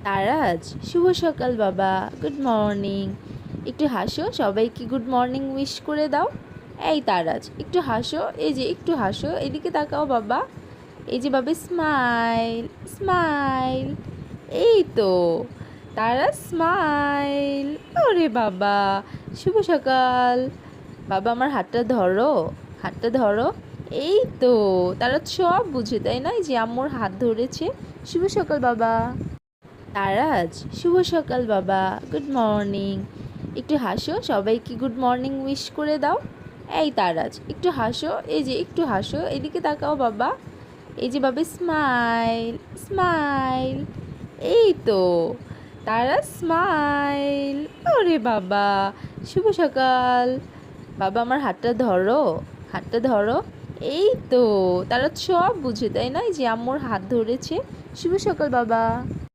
তারাজ, শুভ সকাল বাবা, good morning. একটু হাসো, সবাইকে গুড মর্নিং উইশ করে দাও। এই তারাজ, একটু হাসো, এই যে একটু হাসো, এদিকে তাকাও বাবা। এই যে বাবা, স্মাইল স্মাইল। এই তো তারাজ, স্মাইল। ওরে বাবা, শুভ সকাল। বাবা আমার হাতটা ধরো, হাতটা ধরো। এই তো তারা সব বুঝে, তাই না? এই যে আম্মুর হাত ধরেছে। শুভ সকাল বাবা। তারাজ, শুভ সকাল বাবা, গুড মর্নিং। একটু হাসো, সবাইকে গুড মর্নিং উইশ করে দাও। এই তারাজ, একটু হাসো, এই যে একটু হাসো, এদিকে তাকাও বাবা। এই যে বাবা, স্মাইল স্মাইল। এই তো তারাজ, স্মাইল। ওরে বাবা, শুভ সকাল। বাবা আমার হাতটা ধরো, হাতটা ধরো। এই তো তারা সব বুঝে, তাই না? এই যে আম্মুর হাত ধরেছে। শুভ সকাল বাবা।